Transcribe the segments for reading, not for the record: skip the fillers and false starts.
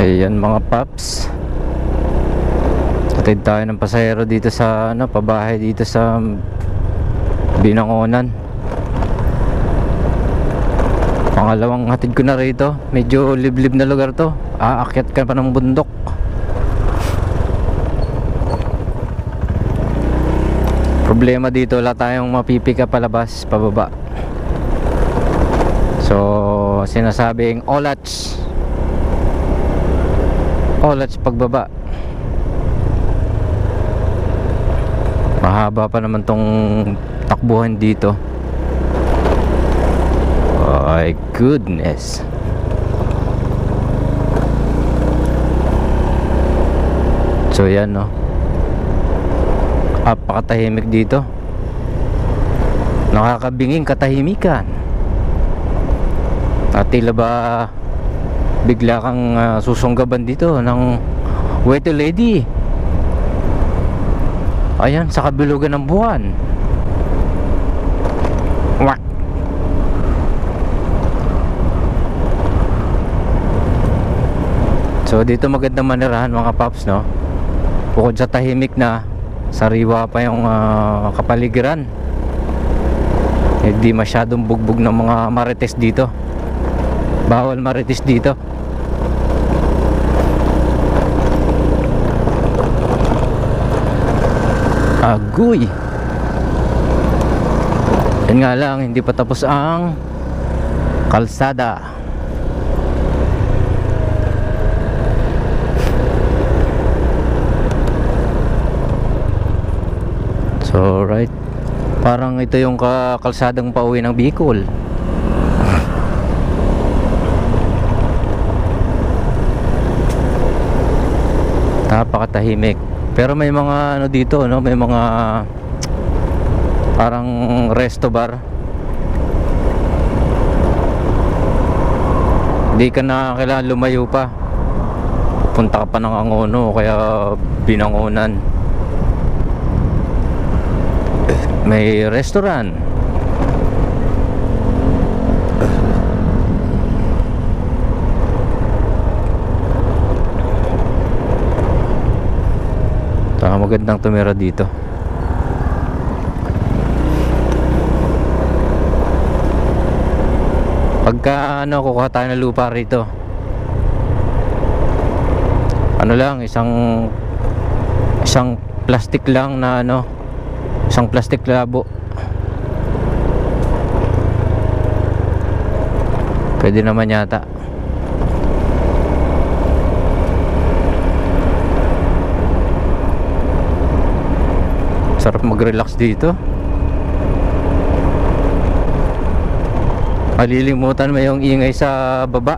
Ayan mga paps, hatid tayo ng pasahero dito sa pabahay dito sa Binangonan. Pangalawang hatid ko na rito. Medyo liblib na lugar to. Aakyat ka pa ng bundok. Problema dito, wala tayong mapipika palabas, pababa. So sinasabing olats pagbaba. Mahaba pa naman tong takbuhan dito. My goodness. So yan, no, apakatahimik dito. Nakakabinging katahimikan. At tila ba bigla kang susunggaban dito ng Weto Lady. Ayan, sa kabilugan ng buwan. Wak. So dito magandang manirahan mga paps, no. Bukod sa tahimik na, sariwa pa yung kapaligiran. Hindi masyadong bugbog ng mga marites dito. Bawal marites dito. Agoy. Yan nga lang, hindi pa tapos ang kalsada. So right, parang ito yung kalsadang pauwi ng Bicol. Napakatahimik. Pero may mga dito, no, may mga parang resto bar. Hindi ka na kailangan lumayo pa. Punta ka pa ng Angono, kaya Binangonan. May restaurant. Magandang tumira dito. Pagka kukuha tayo ng lupa rito, lang, isang plastic lang na isang plastic labo. Pwede naman yata. Sarap mag-relax dito. Malilimutan mo yung ingay sa baba.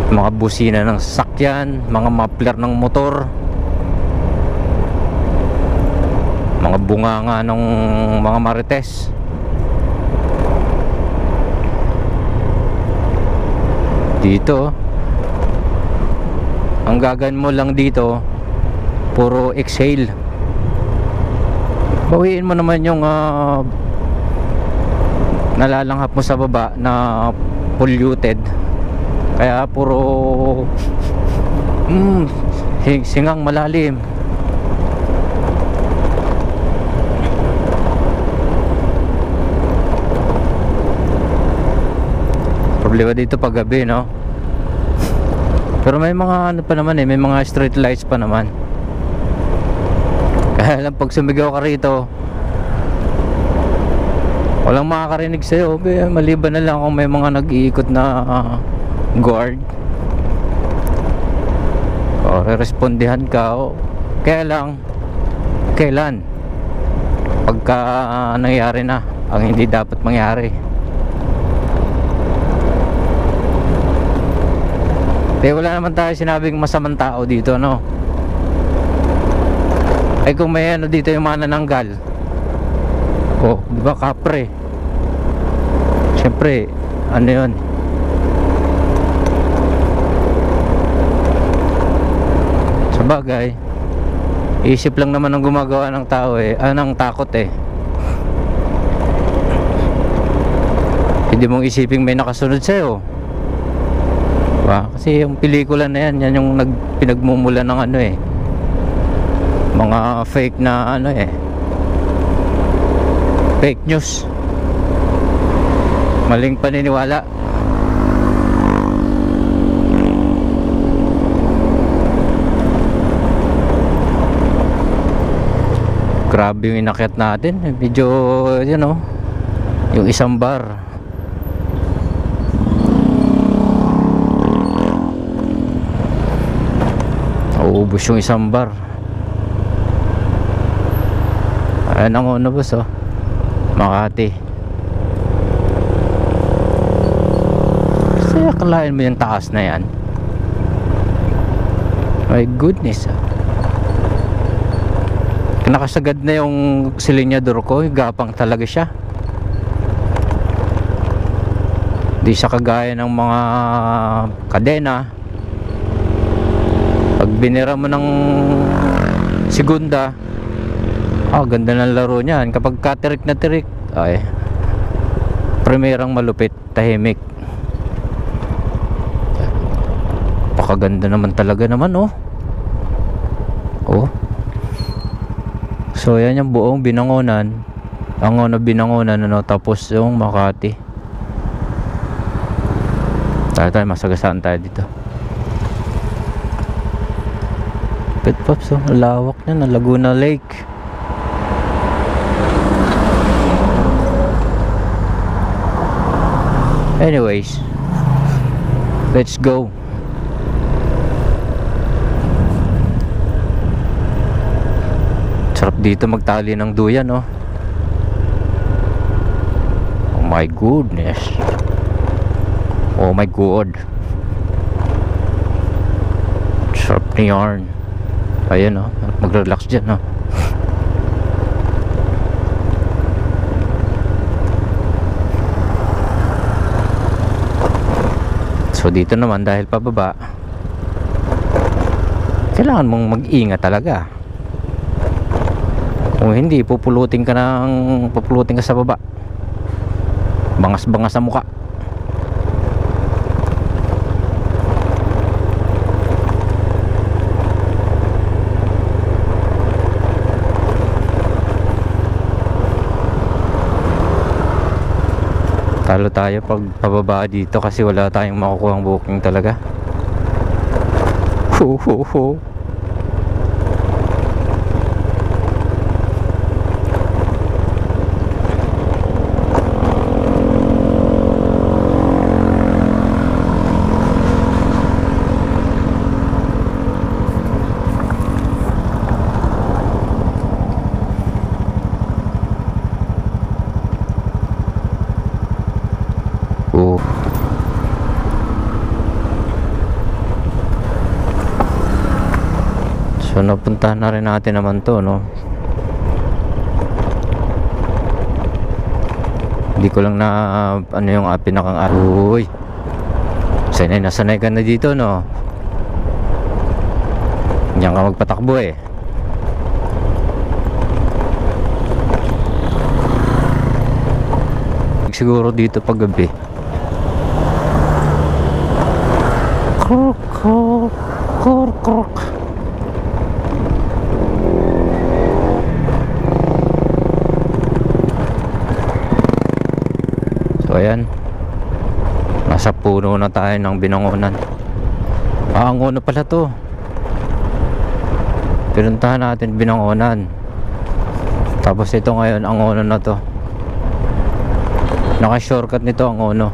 Mga busina ng sasakyan, mga muffler ng motor, mga bunganga ng mga marites. Dito, ang gagan mo lang dito, puro exhale. Bawiin mo naman yung nalalanghap mo sa baba na polluted. Kaya puro singang malalim. Problema dito pag gabi, no? Pero may mga pa naman may mga street lights pa naman. Kaya lang pag sumigaw ka rito, walang makakarinig sa'yo. Maliban na lang kung may mga nag-iikot na guard o re-respondihan ka. Kaya lang, kailan pagka nangyari na ang hindi dapat mangyari. Wala naman tayo sinabing masamang tao dito, no? Ay kung may dito yung mga nananggal, di ba, kapre, syempre yun, sa bagay, isip lang naman ang gumagawa ng tao ng takot Hindi mong isiping may nakasunod sa'yo. Diba? Kasi yung pelikula na yan, yan yung pinagmumula ng ano eh, mga fake na ano eh, fake news, maling paniniwala. Grabe yung inakyat natin, medyo yun oh, yung isang bar. Nauubos yung isang bar. Ayan ang una boss oh, Makati. Kasi akalain mo yung taas na yan, my goodness ah. Nakasagad na yung silinyador ko, gapang talaga siya. Di siya kagaya ng mga kadena. Pag binira mo ng segunda, ganda ng laro niyan. Kapag katirik na tirik, ay primerang malupit, tahimik. Pakaganda naman talaga naman oh. Oh. So yan yung buong Binangonan, ang una Binangonan ano, tapos yung Makati. Tayo masagasaan tayo dito. Pet Pops oh, lawak na ng Laguna Lake. Anyways, let's go. Sarap dito magtali ng duyan oh. Oh my goodness. Oh my god. Sarap ni yarn. Ayan oh, mag-relax dyan oh. So dito naman dahil pababa, kailangan mong mag-ingat talaga. Kung hindi, pupulutin ka sa baba. Bangas-bangas sa mukha. Talo tayo pag pababa dito kasi wala tayong makukuhang booking talaga. Ho ho ho. So napuntahan na rin natin naman to no. Hindi ko lang na ano yung pinakang uy, nasanay ka na dito no. Diyan ka magpatakbo eh. Siguro dito pag gabi. Krok krok krok krok. So ayan, nasa puno na tayo ng Binangonan. Ang una pala to. Pinuntahan natin Binangonan. Tapos ito ngayon ang ono na to. Naka-shortcut nito ang ono.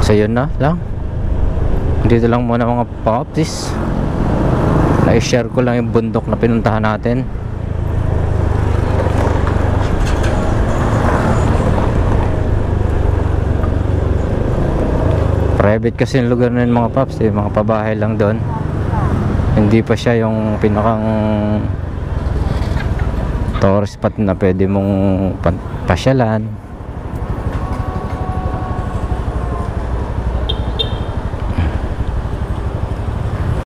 So yun na lang. Dito lang muna mga popsis. Na-share ko lang yung bundok na pinuntahan natin. Private kasi yung lugar na yun mga pops eh. Mga pabahay lang doon. Hindi pa siya yung pinakang tourist spot na pwede mong pasyalan.